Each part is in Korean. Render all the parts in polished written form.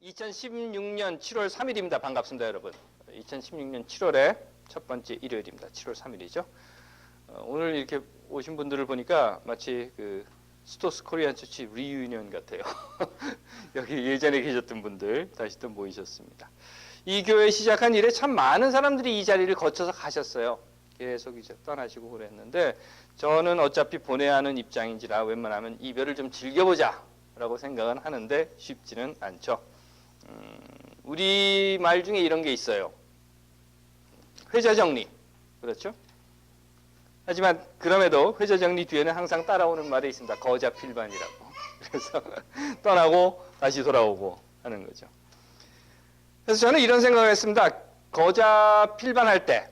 2016년 7월 3일입니다. 반갑습니다, 여러분. 2016년 7월의 첫 번째 일요일입니다. 7월 3일이죠. 오늘 이렇게 오신 분들을 보니까 마치 그 스토스 코리안 처치 리유니언 같아요. 여기 예전에 계셨던 분들 다시 또 모이셨습니다. 이 교회 시작한 이래 참 많은 사람들이 이 자리를 거쳐서 가셨어요. 계속 이제 떠나시고 그랬는데 저는 어차피 보내야 하는 입장인지라 웬만하면 이별을 좀 즐겨보자 라고 생각은 하는데 쉽지는 않죠. 우리 말 중에 이런 게 있어요. 회자정리. 그렇죠? 하지만 그럼에도 회자정리 뒤에는 항상 따라오는 말이 있습니다. 거자필반이라고. 그래서 떠나고 다시 돌아오고 하는 거죠. 그래서 저는 이런 생각을 했습니다. 거자필반할 때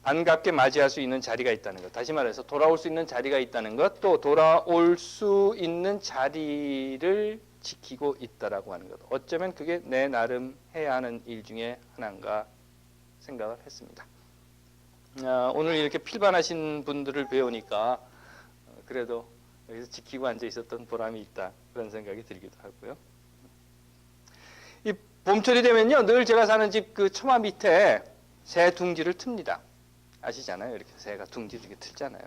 반갑게 맞이할 수 있는 자리가 있다는 것. 다시 말해서 돌아올 수 있는 자리가 있다는 것. 또 돌아올 수 있는 자리를 지키고 있다라고 하는 것. 어쩌면 그게 내 나름 해야 하는 일 중에 하나인가 생각을 했습니다. 오늘 이렇게 필반하신 분들을 배우니까 그래도 여기서 지키고 앉아 있었던 보람이 있다. 그런 생각이 들기도 하고요. 이 봄철이 되면요. 늘 제가 사는 집 그 처마 밑에 새 둥지를 틉니다. 아시잖아요. 이렇게 새가 둥지를 이렇게 틀잖아요.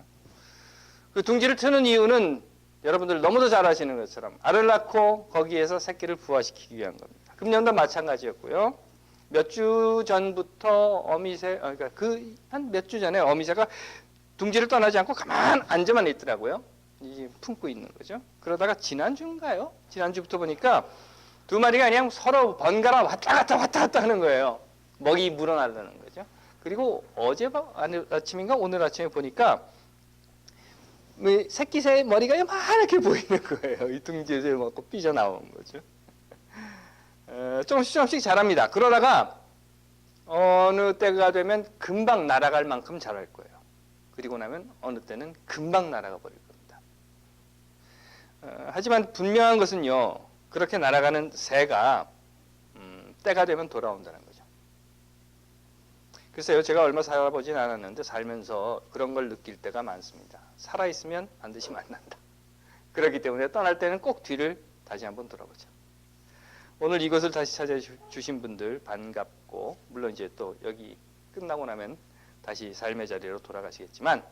그 둥지를 트는 이유는 여러분들 너무도 잘 아시는 것처럼 알을 낳고 거기에서 새끼를 부화시키기 위한 겁니다. 금년도 마찬가지였고요. 몇 주 전부터 어미새, 그러니까 그 한 몇 주 전에 어미새가 둥지를 떠나지 않고 가만 앉아만 있더라고요. 이제 품고 있는 거죠. 그러다가 지난주인가요? 지난주부터 보니까 두 마리가 그냥 서로 번갈아 왔다 갔다 하는 거예요. 먹이 물어나르는 거죠. 그리고 어제 아침인가 오늘 아침에 보니까 새끼새 머리가 이만하게 보이는 거예요. 이 둥지에서 먹고 삐져나온 거죠. 조금씩 자랍니다. 그러다가 어느 때가 되면 금방 날아갈 만큼 자랄 거예요. 그리고 나면 어느 때는 금방 날아가 버릴 겁니다. 하지만 분명한 것은요. 그렇게 날아가는 새가 때가 되면 돌아온다는 거죠. 글쎄요. 제가 얼마 살아보진 않았는데 살면서 그런 걸 느낄 때가 많습니다. 살아있으면 반드시 만난다. 그렇기 때문에 떠날 때는 꼭 뒤를 다시 한번 돌아보자. 오늘 이것을 다시 찾아주신 분들 반갑고 물론 이제 또 여기 끝나고 나면 다시 삶의 자리로 돌아가시겠지만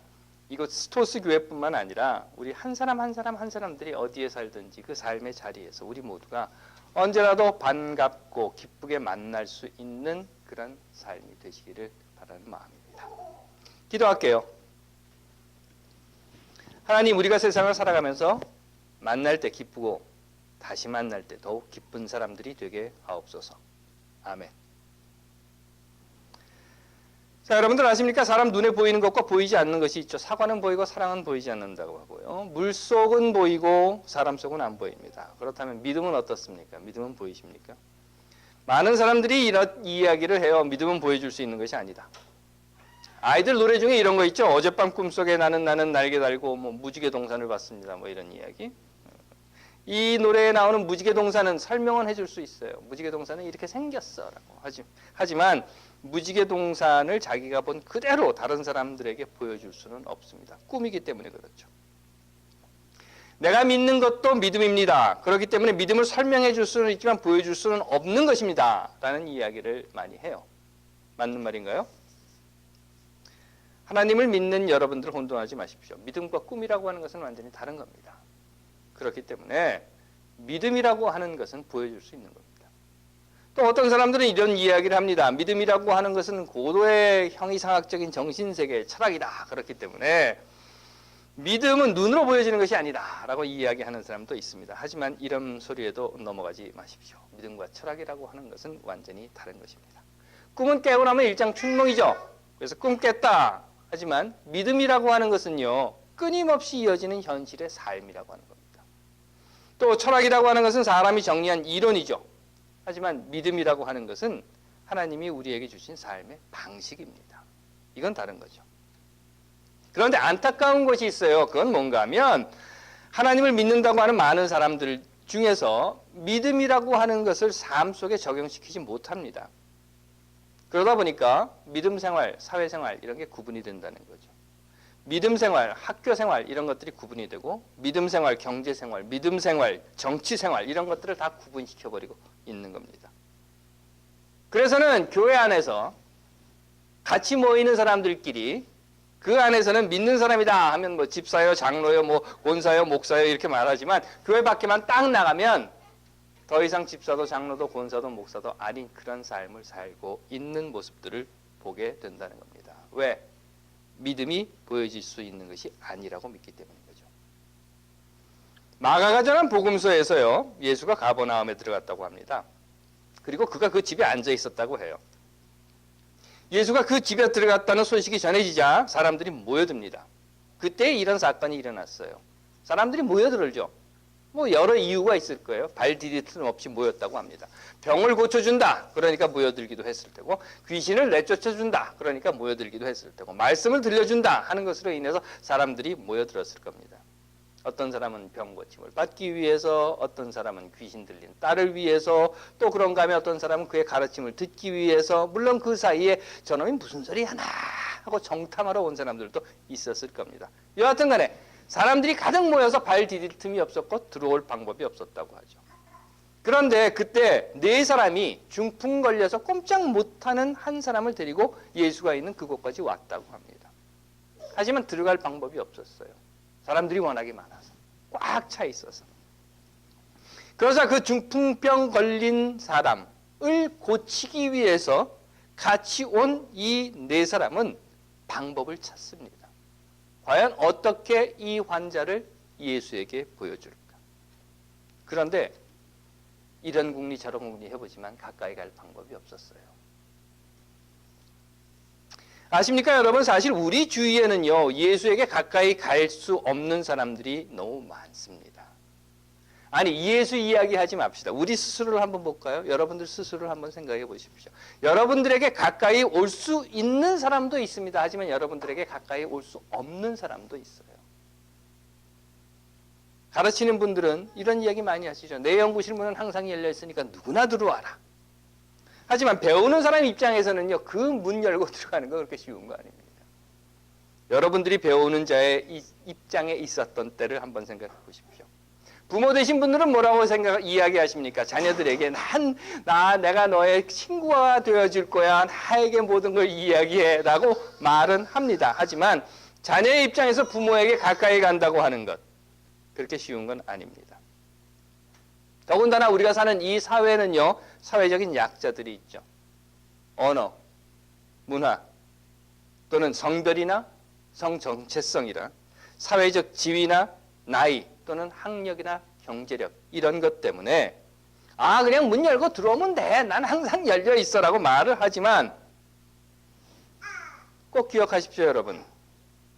이곳 스토스 교회뿐만 아니라 우리 한 사람 한 사람들이 어디에 살든지 그 삶의 자리에서 우리 모두가 언제라도 반갑고 기쁘게 만날 수 있는 그런 삶이 되시기를 바라는 마음입니다. 기도할게요. 하나님, 우리가 세상을 살아가면서 만날 때 기쁘고 다시 만날 때 더욱 기쁜 사람들이 되게 하옵소서. 아멘. 자, 여러분들 아십니까? 사람 눈에 보이는 것과 보이지 않는 것이 있죠. 사과는 보이고 사랑은 보이지 않는다고 하고요. 물속은 보이고 사람 속은 안 보입니다. 그렇다면 믿음은 어떻습니까? 믿음은 보이십니까? 많은 사람들이 이런 이야기를 해요. 믿음은 보여줄 수 있는 것이 아니다. 아이들 노래 중에 이런 거 있죠. 어젯밤 꿈속에 나는 날개 달고 뭐 무지개 동산을 봤습니다. 뭐 이런 이야기. 이 노래에 나오는 무지개 동산은 설명은 해줄 수 있어요. 무지개 동산은 이렇게 생겼어라고 하지만 무지개 동산을 자기가 본 그대로 다른 사람들에게 보여줄 수는 없습니다. 꿈이기 때문에 그렇죠. 내가 믿는 것도 믿음입니다. 그렇기 때문에 믿음을 설명해 줄 수는 있지만 보여줄 수는 없는 것입니다. 라는 이야기를 많이 해요. 맞는 말인가요? 하나님을 믿는 여러분들 혼돈하지 마십시오. 믿음과 꿈이라고 하는 것은 완전히 다른 겁니다. 그렇기 때문에 믿음이라고 하는 것은 보여줄 수 있는 겁니다. 또 어떤 사람들은 이런 이야기를 합니다. 믿음이라고 하는 것은 고도의 형이상학적인 정신세계, 철학이다. 그렇기 때문에 믿음은 눈으로 보여지는 것이 아니다. 라고 이야기하는 사람도 있습니다. 하지만 이런 소리에도 넘어가지 마십시오. 믿음과 철학이라고 하는 것은 완전히 다른 것입니다. 꿈은 깨고 나면 일장춘몽이죠. 그래서 꿈 깼다. 하지만 믿음이라고 하는 것은요. 끊임없이 이어지는 현실의 삶이라고 하는 겁니다. 또 철학이라고 하는 것은 사람이 정리한 이론이죠. 하지만 믿음이라고 하는 것은 하나님이 우리에게 주신 삶의 방식입니다. 이건 다른 거죠. 그런데 안타까운 것이 있어요. 그건 뭔가 하면 하나님을 믿는다고 하는 많은 사람들 중에서 믿음이라고 하는 것을 삶 속에 적용시키지 못합니다. 그러다 보니까 믿음 생활, 사회 생활 이런 게 구분이 된다는 거죠. 믿음 생활, 학교 생활 이런 것들이 구분이 되고 믿음 생활, 경제 생활, 믿음 생활, 정치 생활 이런 것들을 다 구분시켜버리고 있는 겁니다. 그래서는 교회 안에서 같이 모이는 사람들끼리 그 안에서는 믿는 사람이다 하면 뭐 집사요, 장로요, 뭐 권사요, 목사요 이렇게 말하지만 교회 밖에만 딱 나가면 더 이상 집사도 장로도 권사도 목사도 아닌 그런 삶을 살고 있는 모습들을 보게 된다는 겁니다. 왜? 믿음이 보여질 수 있는 것이 아니라고 믿기 때문인 거죠. 마가가 전한 복음서에서요, 예수가 가버나움에 들어갔다고 합니다. 그리고 그가 그 집에 앉아 있었다고 해요. 예수가 그 집에 들어갔다는 소식이 전해지자 사람들이 모여듭니다. 그때 이런 사건이 일어났어요. 사람들이 모여들죠. 뭐 여러 이유가 있을 거예요. 발 디딜 틈 없이 모였다고 합니다. 병을 고쳐준다. 그러니까 모여들기도 했을 테고, 귀신을 내쫓아준다. 그러니까 모여들기도 했을 테고, 말씀을 들려준다 하는 것으로 인해서 사람들이 모여들었을 겁니다. 어떤 사람은 병 고침을 받기 위해서, 어떤 사람은 귀신 들린 딸을 위해서, 또 그런가 하면 어떤 사람은 그의 가르침을 듣기 위해서, 물론 그 사이에 저놈이 무슨 소리 하나 하고 정탐하러 온 사람들도 있었을 겁니다. 여하튼 간에 사람들이 가득 모여서 발 디딜 틈이 없었고 들어올 방법이 없었다고 하죠. 그런데 그때 네 사람이 중풍 걸려서 꼼짝 못하는 한 사람을 데리고 예수가 있는 그곳까지 왔다고 합니다. 하지만 들어갈 방법이 없었어요. 사람들이 워낙에 많아서 꽉 차 있어서. 그러자 그 중풍병 걸린 사람을 고치기 위해서 같이 온 이 네 사람은 방법을 찾습니다. 과연 어떻게 이 환자를 예수에게 보여줄까? 그런데 이런 궁리 저런 궁리 해보지만 가까이 갈 방법이 없었어요. 아십니까 여러분? 사실 우리 주위에는요, 예수에게 가까이 갈 수 없는 사람들이 너무 많습니다. 아니, 예수 이야기하지 맙시다. 우리 스스로를 한번 볼까요? 여러분들 스스로를 한번 생각해 보십시오. 여러분들에게 가까이 올 수 있는 사람도 있습니다. 하지만 여러분들에게 가까이 올 수 없는 사람도 있어요. 가르치는 분들은 이런 이야기 많이 하시죠. 내 연구실 문은 항상 열려 있으니까 누구나 들어와라. 하지만 배우는 사람 입장에서는요, 그 문 열고 들어가는 거 그렇게 쉬운 거 아닙니다. 여러분들이 배우는 자의 입장에 있었던 때를 한번 생각해 보십시오. 부모 되신 분들은 뭐라고 이야기하십니까? 자녀들에게 내가 너의 친구가 되어줄 거야. 나에게 모든 걸 이야기해. 라고 말은 합니다. 하지만 자녀의 입장에서 부모에게 가까이 간다고 하는 것, 그렇게 쉬운 건 아닙니다. 더군다나 우리가 사는 이 사회는요, 사회적인 약자들이 있죠. 언어, 문화, 또는 성별이나 성정체성이라, 사회적 지위나 나이, 또는 학력이나 경제력, 이런 것 때문에 그냥 문 열고 들어오면 돼. 난 항상 열려 있어라고 말을 하지만 꼭 기억하십시오, 여러분.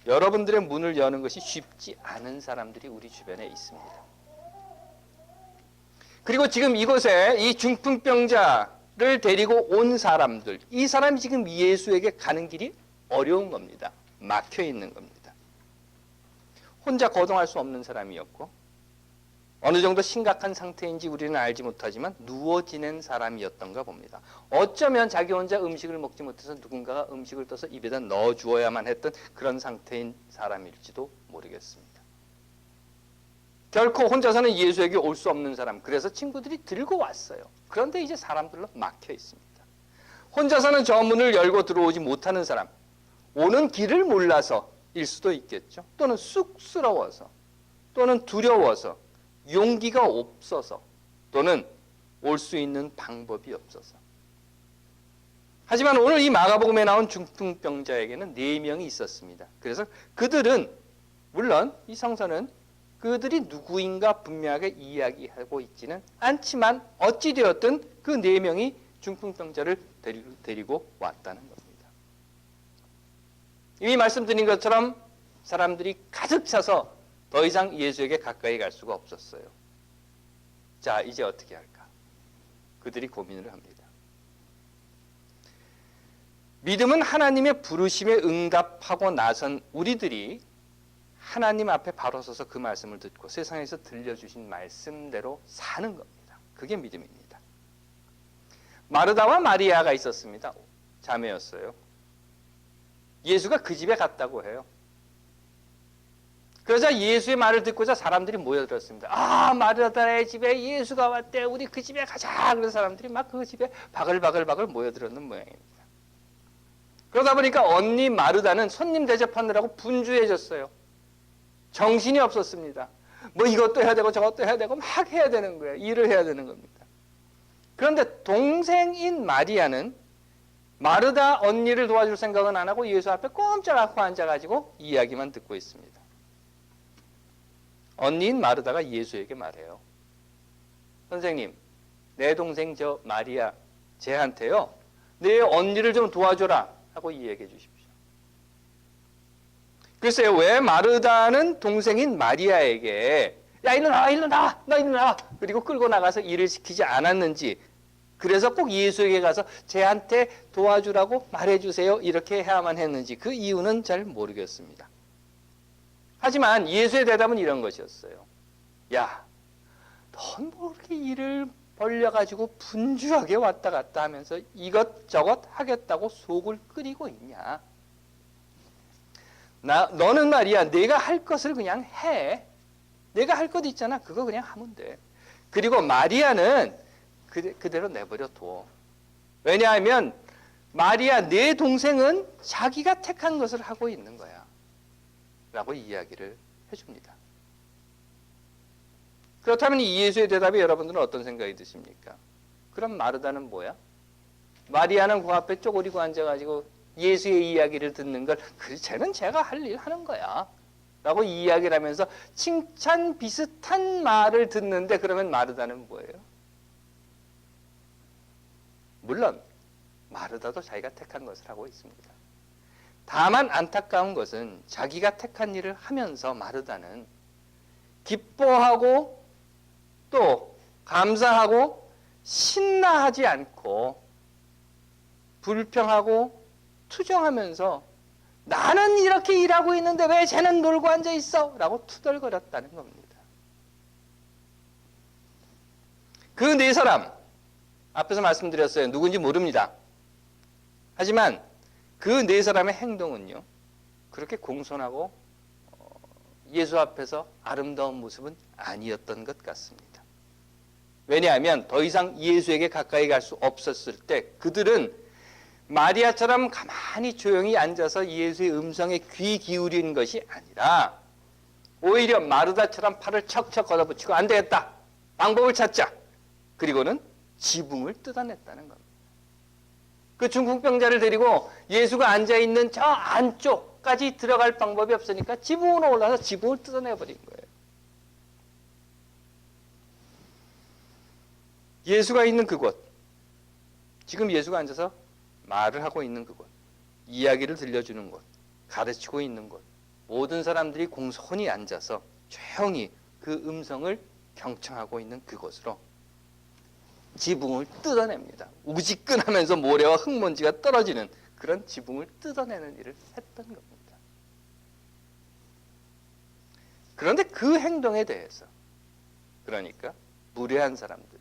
여러분들의 문을 여는 것이 쉽지 않은 사람들이 우리 주변에 있습니다. 그리고 지금 이곳에 이 중풍병자를 데리고 온 사람들, 이 사람이 지금 예수에게 가는 길이 어려운 겁니다. 막혀 있는 겁니다. 혼자 거동할 수 없는 사람이었고, 어느 정도 심각한 상태인지 우리는 알지 못하지만 누워 지낸 사람이었던가 봅니다. 어쩌면 자기 혼자 음식을 먹지 못해서 누군가가 음식을 떠서 입에다 넣어주어야만 했던 그런 상태인 사람일지도 모르겠습니다. 결코 혼자서는 예수에게 올 수 없는 사람, 그래서 친구들이 들고 왔어요. 그런데 이제 사람들로 막혀 있습니다. 혼자서는 저 문을 열고 들어오지 못하는 사람, 오는 길을 몰라서일 수도 있겠죠. 또는 쑥스러워서, 또는 두려워서, 용기가 없어서, 또는 올 수 있는 방법이 없어서. 하지만 오늘 이 마가복음에 나온 중풍병자에게는 4명이 있었습니다. 그래서 그들은, 물론 이 성서는 그들이 누구인가 분명하게 이야기하고 있지는 않지만 어찌되었든 그 4명이 중풍병자를 데리고 왔다는 겁니다. 이미 말씀드린 것처럼 사람들이 가득 차서 더 이상 예수에게 가까이 갈 수가 없었어요. 자, 이제 어떻게 할까? 그들이 고민을 합니다. 믿음은 하나님의 부르심에 응답하고 나선 우리들이 하나님 앞에 바로 서서 그 말씀을 듣고 세상에서 들려주신 말씀대로 사는 겁니다. 그게 믿음입니다. 마르다와 마리아가 있었습니다. 자매였어요. 예수가 그 집에 갔다고 해요. 그러자 예수의 말을 듣고자 사람들이 모여들었습니다. 아, 마르다의 집에 예수가 왔대. 우리 그 집에 가자. 그래서 사람들이 막 그 집에 바글바글 모여들었는 모양입니다. 그러다 보니까 언니 마르다는 손님 대접하느라고 분주해졌어요. 정신이 없었습니다. 뭐 이것도 해야 되고 저것도 해야 되고 막 해야 되는 거예요. 일을 해야 되는 겁니다. 그런데 동생인 마리아는 마르다 언니를 도와줄 생각은 안 하고 예수 앞에 꼼짝 않고 앉아가지고 이야기만 듣고 있습니다. 언니인 마르다가 예수에게 말해요. 선생님, 내 동생 저 마리아 쟤한테요, 내 언니를 좀 도와줘라 하고 이야기해 주십시오. 글쎄요, 왜 마르다는 동생인 마리아에게 야, 일로 나와, 일로 나와, 너 일로 나와, 그리고 끌고 나가서 일을 시키지 않았는지, 그래서 꼭 예수에게 가서 쟤한테 도와주라고 말해주세요 이렇게 해야만 했는지 그 이유는 잘 모르겠습니다. 하지만 예수의 대답은 이런 것이었어요. 야, 넌 뭐 그렇게 일을 벌려가지고 분주하게 왔다 갔다 하면서 이것저것 하겠다고 속을 끓이고 있냐. 너는 말이야, 내가 할 것을 그냥 해. 내가 할 것 있잖아. 그거 그냥 하면 돼. 그리고 마리아는 그대로 내버려 둬. 왜냐하면 마리아 내 동생은 자기가 택한 것을 하고 있는 거야 라고 이야기를 해줍니다. 그렇다면 이 예수의 대답에 여러분들은 어떤 생각이 드십니까? 그럼 마르다는 뭐야? 마리아는 그 앞에 쪼그리고 앉아가지고 예수의 이야기를 듣는 걸 쟤는 제가 할 일 하는 거야 라고 이야기를 하면서 칭찬 비슷한 말을 듣는데, 그러면 마르다는 뭐예요? 물론 마르다도 자기가 택한 것을 하고 있습니다. 다만 안타까운 것은 자기가 택한 일을 하면서 마르다는 기뻐하고 또 감사하고 신나하지 않고 불평하고 투정하면서 나는 이렇게 일하고 있는데 왜 쟤는 놀고 앉아 있어? 라고 투덜거렸다는 겁니다. 그 네 사람, 앞에서 말씀드렸어요. 누군지 모릅니다. 하지만 그 네 사람의 행동은요, 그렇게 공손하고 예수 앞에서 아름다운 모습은 아니었던 것 같습니다. 왜냐하면 더 이상 예수에게 가까이 갈 수 없었을 때 그들은 마리아처럼 가만히 조용히 앉아서 예수의 음성에 귀 기울인 것이 아니라 오히려 마르다처럼 팔을 척척 걷어붙이고 안 되겠다, 방법을 찾자, 그리고는 지붕을 뜯어냈다는 겁니다. 그 중풍병자를 데리고 예수가 앉아있는 저 안쪽까지 들어갈 방법이 없으니까 지붕으로 올라서 지붕을 뜯어내버린 거예요. 예수가 있는 그곳, 지금 예수가 앉아서 말을 하고 있는 그곳, 이야기를 들려주는 곳, 가르치고 있는 곳, 모든 사람들이 공손히 앉아서 조용히 그 음성을 경청하고 있는 그곳으로 지붕을 뜯어냅니다. 우지끈하면서 모래와 흙먼지가 떨어지는 그런 지붕을 뜯어내는 일을 했던 겁니다. 그런데 그 행동에 대해서, 그러니까 무례한 사람들,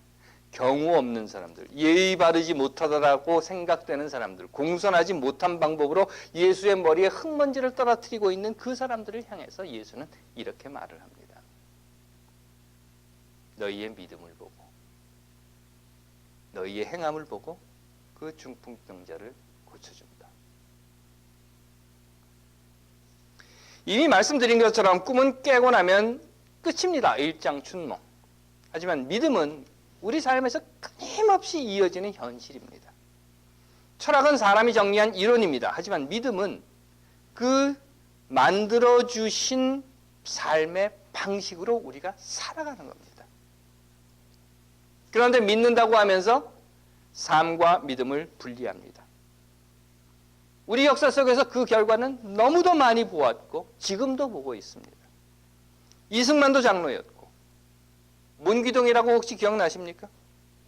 경우 없는 사람들, 예의 바르지 못하다라고 생각되는 사람들, 공손하지 못한 방법으로 예수의 머리에 흙먼지를 떨어뜨리고 있는 그 사람들을 향해서 예수는 이렇게 말을 합니다. 너희의 믿음을 보고, 너희의 행함을 보고 그 중풍병자를 고쳐준다. 이미 말씀드린 것처럼 꿈은 깨고 나면 끝입니다. 일장춘몽. 하지만 믿음은 우리 삶에서 끊임없이 이어지는 현실입니다. 철학은 사람이 정리한 이론입니다. 하지만 믿음은 그 만들어주신 삶의 방식으로 우리가 살아가는 겁니다. 그런데 믿는다고 하면서 삶과 믿음을 분리합니다. 우리 역사 속에서 그 결과는 너무도 많이 보았고 지금도 보고 있습니다. 이승만도 장로였고, 문기동이라고 혹시 기억나십니까?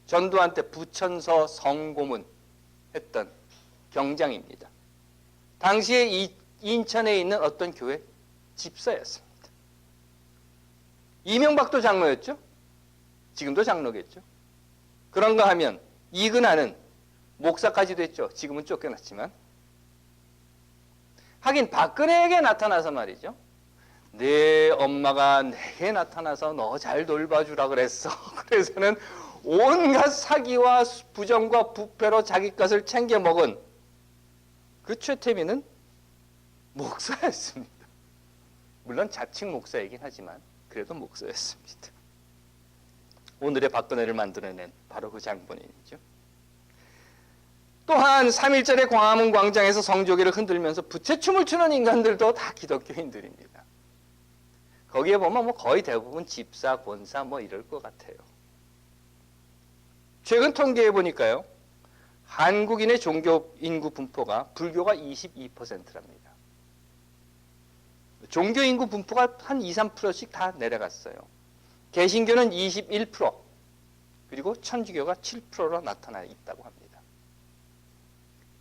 전두환 때 부천서 성고문 했던 경장입니다. 당시에 인천에 있는 어떤 교회 집사였습니다. 이명박도 장로였죠? 지금도 장로겠죠? 그런가 하면 이근하는 목사까지 됐죠. 지금은 쫓겨났지만. 하긴 박근혜에게 나타나서 말이죠. 내 엄마가 내게 나타나서 너 잘 돌봐주라 그랬어. 그래서는 온갖 사기와 부정과 부패로 자기 것을 챙겨 먹은 그 최태민은 목사였습니다. 물론 자칭 목사이긴 하지만 그래도 목사였습니다. 오늘의 박근혜를 만들어낸 바로 그 장본인이죠. 또한 3.1절의 광화문 광장에서 성조기를 흔들면서 부채춤을 추는 인간들도 다 기독교인들입니다. 거기에 보면 뭐 거의 대부분 집사, 권사 뭐 이럴 것 같아요. 최근 통계해 보니까요. 한국인의 종교 인구 분포가 불교가 22%랍니다. 종교 인구 분포가 한 2, 3%씩 다 내려갔어요. 개신교는 21%, 그리고 천주교가 7%로 나타나 있다고 합니다.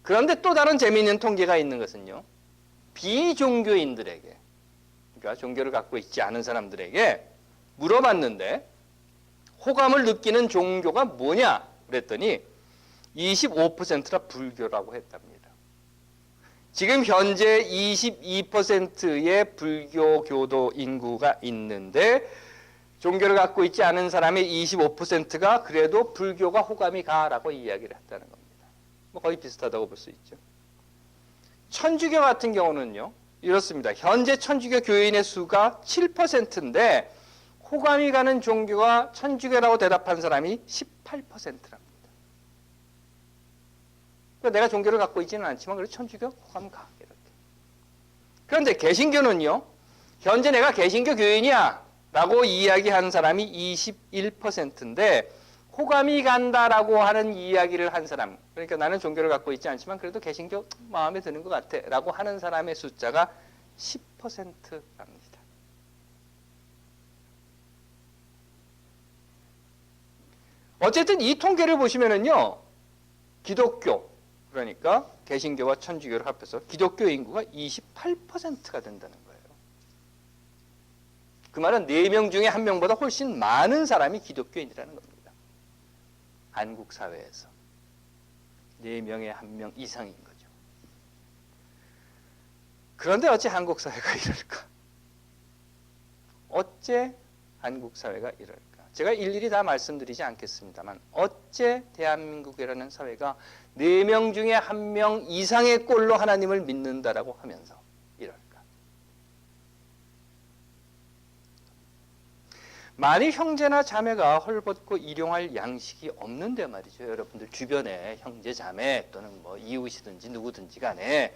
그런데 또 다른 재미있는 통계가 있는 것은요. 비종교인들에게, 그러니까 종교를 갖고 있지 않은 사람들에게 물어봤는데 호감을 느끼는 종교가 뭐냐 그랬더니 25%라 불교라고 했답니다. 지금 현재 22%의 불교 교도 인구가 있는데 종교를 갖고 있지 않은 사람의 25%가 그래도 불교가 호감이 가라고 이야기를 했다는 겁니다. 뭐 거의 비슷하다고 볼 수 있죠. 천주교 같은 경우는요. 이렇습니다. 현재 천주교 교인의 수가 7%인데 호감이 가는 종교가 천주교라고 대답한 사람이 18%랍니다. 그러니까 내가 종교를 갖고 있지는 않지만 그래도 천주교 호감 가. 이렇게. 그런데 개신교는요. 현재 내가 개신교 교인이야 라고 이야기하는 사람이 21%인데 호감이 간다라고 하는 이야기를 한 사람, 그러니까 나는 종교를 갖고 있지 않지만 그래도 개신교 마음에 드는 것 같아 라고 하는 사람의 숫자가 10%랍니다. 어쨌든 이 통계를 보시면은요, 기독교, 그러니까 개신교와 천주교를 합해서 기독교 인구가 28%가 된다는 거예요. 그 말은 4명 중에 1명보다 훨씬 많은 사람이 기독교인이라는 겁니다. 한국 사회에서 4명에 1명 이상인 거죠. 그런데 어째 한국 사회가 이럴까? 어째 한국 사회가 이럴까? 제가 일일이 다 말씀드리지 않겠습니다만 어째 대한민국이라는 사회가 4명 중에 1명 이상의 꼴로 하나님을 믿는다라고 하면서 이럴까? 만일 형제나 자매가 헐벗고 일용할 양식이 없는데 말이죠. 여러분들 주변에 형제, 자매 또는 뭐 이웃이든지 누구든지 간에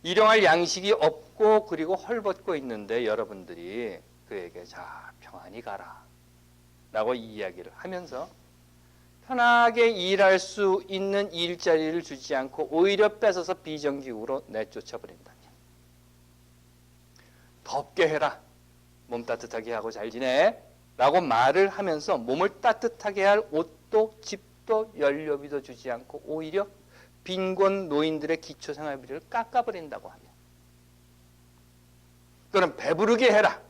일용할 양식이 없고 그리고 헐벗고 있는데 여러분들이 그에게 자 평안히 가라 라고 이야기를 하면서 편하게 일할 수 있는 일자리를 주지 않고 오히려 뺏어서 비정규직으로 내쫓아버린다면 덥게 해라, 몸 따뜻하게 하고 잘 지내 라고 말을 하면서 몸을 따뜻하게 할 옷도 집도 연료비도 주지 않고 오히려 빈곤 노인들의 기초생활비를 깎아버린다고 하면, 또는 배부르게 해라,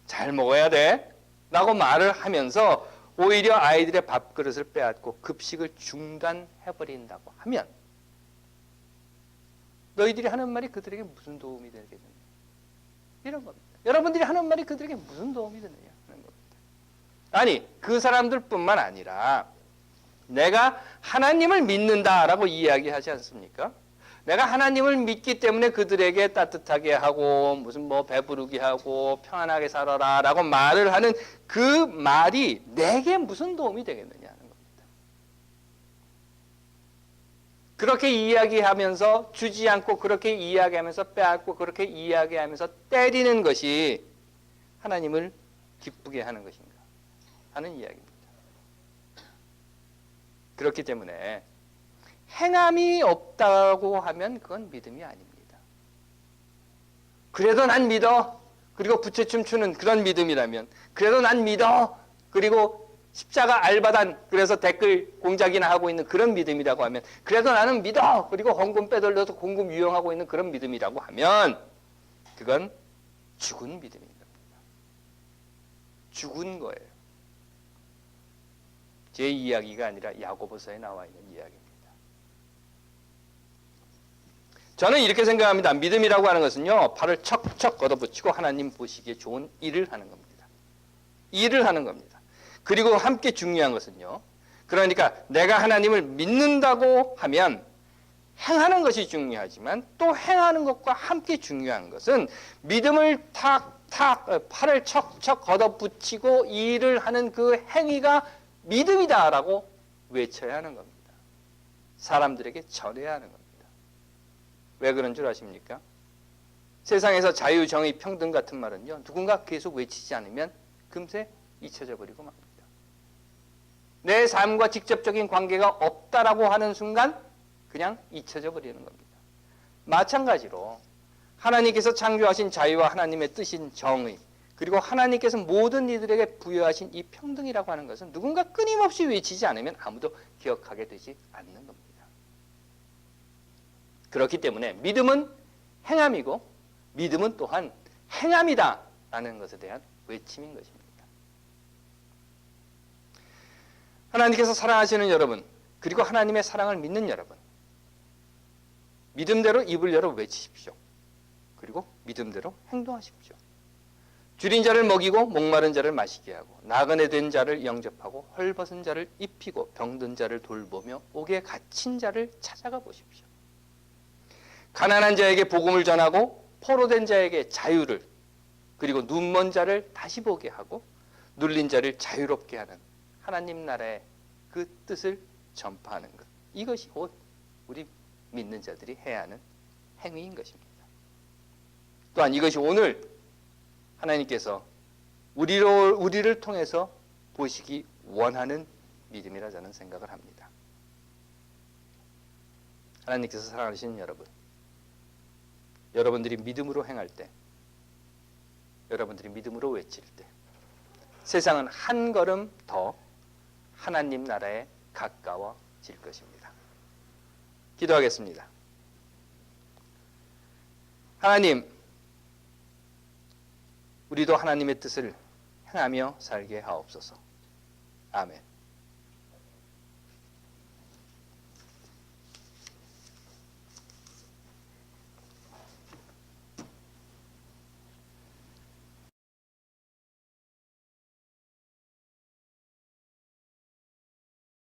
잘 먹어야 돼 라고 말을 하면서 오히려 아이들의 밥그릇을 빼앗고 급식을 중단해버린다고 하면 너희들이 하는 말이 그들에게 무슨 도움이 되겠느냐, 이런 겁니다. 여러분들이 하는 말이 그들에게 무슨 도움이 되느냐 하는 겁니다. 아니, 그 사람들뿐만 아니라 내가 하나님을 믿는다라고 이야기하지 않습니까? 내가 하나님을 믿기 때문에 그들에게 따뜻하게 하고 무슨 뭐 배부르게 하고 편안하게 살아라 라고 말을 하는 그 말이 내게 무슨 도움이 되겠느냐 하는 겁니다. 그렇게 이야기하면서 주지 않고 그렇게 이야기하면서 빼앗고 그렇게 이야기하면서 때리는 것이 하나님을 기쁘게 하는 것인가 하는 이야기입니다. 그렇기 때문에 행함이 없다고 하면 그건 믿음이 아닙니다. 그래도 난 믿어. 그리고 부채춤 추는 그런 믿음이라면, 그래도 난 믿어. 그리고 십자가 알바단, 그래서 댓글 공작이나 하고 있는 그런 믿음이라고 하면, 그래도 나는 믿어. 그리고 헌금 빼돌려서 공금 유용하고 있는 그런 믿음이라고 하면 그건 죽은 믿음인 겁니다. 죽은 거예요. 제 이야기가 아니라 야고보서에 나와 있는 이야기입니다. 저는 이렇게 생각합니다. 믿음이라고 하는 것은요, 팔을 척척 걷어붙이고 하나님 보시기에 좋은 일을 하는 겁니다. 일을 하는 겁니다. 그리고 함께 중요한 것은요, 그러니까 내가 하나님을 믿는다고 하면 행하는 것이 중요하지만 또 행하는 것과 함께 중요한 것은 믿음을 팔을 척척 걷어붙이고 일을 하는 그 행위가 믿음이다라고 외쳐야 하는 겁니다. 사람들에게 전해야 하는 겁니다. 왜 그런 줄 아십니까? 세상에서 자유, 정의, 평등 같은 말은요, 누군가 계속 외치지 않으면 금세 잊혀져 버리고 맙니다. 내 삶과 직접적인 관계가 없다라고 하는 순간 그냥 잊혀져 버리는 겁니다. 마찬가지로 하나님께서 창조하신 자유와 하나님의 뜻인 정의, 그리고 하나님께서 모든 이들에게 부여하신 이 평등이라고 하는 것은 누군가 끊임없이 외치지 않으면 아무도 기억하게 되지 않는 겁니다. 그렇기 때문에 믿음은 행함이고 믿음은 또한 행함이다 라는 것에 대한 외침인 것입니다. 하나님께서 사랑하시는 여러분, 그리고 하나님의 사랑을 믿는 여러분, 믿음대로 입을 열어 외치십시오. 그리고 믿음대로 행동하십시오. 줄인 자를 먹이고 목마른 자를 마시게 하고 나그네 된 자를 영접하고 헐벗은 자를 입히고 병든 자를 돌보며 옥에 갇힌 자를 찾아가 보십시오. 가난한 자에게 복음을 전하고 포로된 자에게 자유를, 그리고 눈먼 자를 다시 보게 하고 눌린 자를 자유롭게 하는 하나님 나라의 그 뜻을 전파하는 것, 이것이 곧 우리 믿는 자들이 해야 하는 행위인 것입니다. 또한 이것이 오늘 하나님께서 우리를 통해서 보시기 원하는 믿음이라 저는 생각을 합니다. 하나님께서 사랑하시는 여러분, 여러분들이 믿음으로 행할 때, 여러분들이 믿음으로 외칠 때 세상은 한 걸음 더 하나님 나라에 가까워질 것입니다. 기도하겠습니다. 하나님, 우리도 하나님의 뜻을 행하며 살게 하옵소서. 아멘.